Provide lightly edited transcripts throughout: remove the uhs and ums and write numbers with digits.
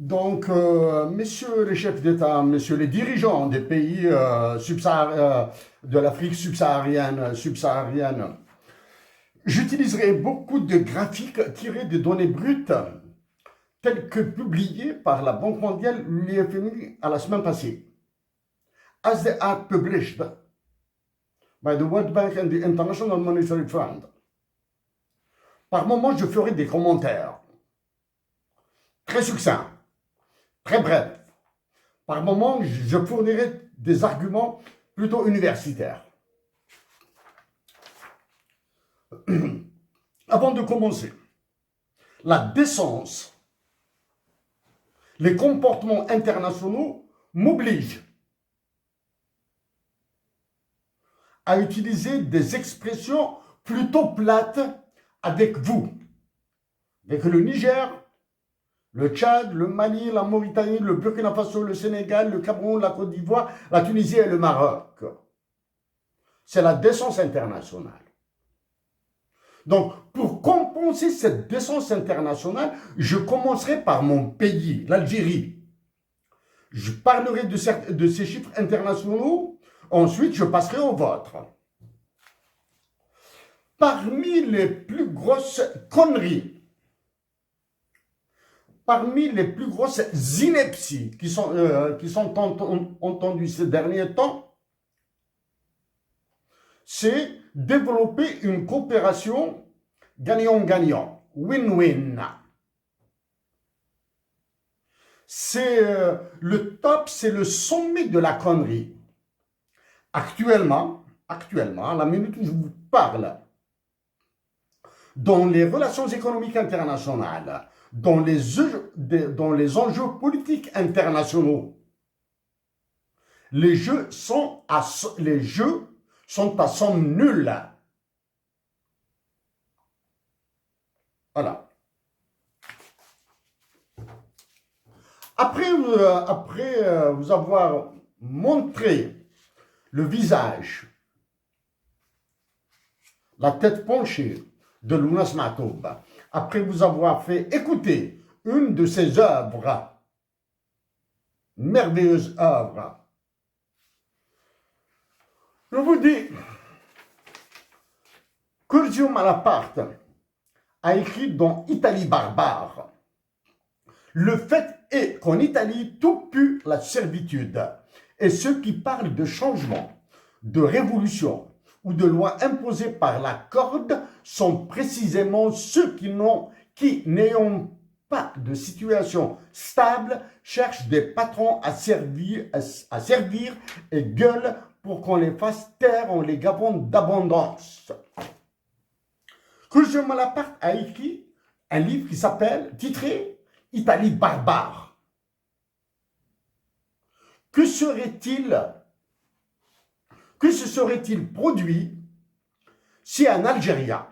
Messieurs les chefs d'État, messieurs les dirigeants des pays de l'Afrique subsaharienne, j'utiliserai beaucoup de graphiques tirés des données brutes telles que publiées par la Banque mondiale, l'UFMI, à la semaine passée. As they are published by the World Bank and the International Monetary Fund. Par moment, je ferai des commentaires très succincts, très brefs. Par moment, je fournirai des arguments plutôt universitaires. Avant de commencer, la décence, les comportements internationaux m'obligent à utiliser des expressions plutôt plates avec vous, avec le Niger, le Tchad, le Mali, la Mauritanie, le Burkina Faso, le Sénégal, le Cameroun, la Côte d'Ivoire, la Tunisie et le Maroc. C'est la décence internationale. Donc, pour compenser cette décence internationale, je commencerai par mon pays, l'Algérie. Je parlerai de ces chiffres internationaux, ensuite je passerai au vôtre. Parmi les plus grosses conneries, parmi les plus grosses inepties qui sont entendues ces derniers temps, c'est développer une coopération gagnant-gagnant, win-win. C'est le top, c'est le sommet de la connerie. Actuellement, à la minute où je vous parle, dans les relations économiques internationales, dans les enjeux politiques internationaux, les jeux sont à somme nulle. Voilà. Après vous avoir montré le visage, la tête penchée de Lounas Matoub, après vous avoir fait écouter une de ses œuvres, merveilleuse œuvre, je vous dis, Curzio Malaparte a écrit dans Italie barbare, le fait est qu'en Italie, tout pue la servitude. Et ceux qui parlent de changement, de révolution ou de loi imposée par la corde sont précisément ceux qui n'ayant pas de situation stable, cherchent des patrons à servir et gueulent pour qu'on les fasse taire en les gavant d'abondance. Curzio Malaparte a écrit un livre qui s'appelle, titré « Italie barbare ». Que se serait-il produit si un Algérien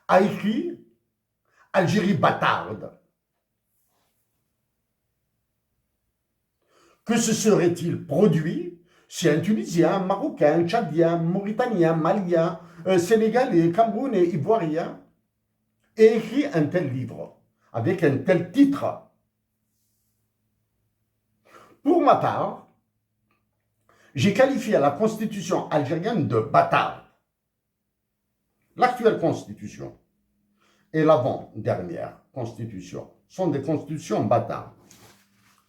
a écrit « Algérie bâtarde ». Que se serait-il produit si un Tunisien, un Marocain, un Tchadien, un Mauritanien, un Malien, Sénégalais, Camerounais, Ivoirien ait écrit un tel livre avec un tel titre? Pour ma part, j'ai qualifié la constitution algérienne de bâtarde. L'actuelle constitution et l'avant-dernière constitution sont des constitutions bâtardes.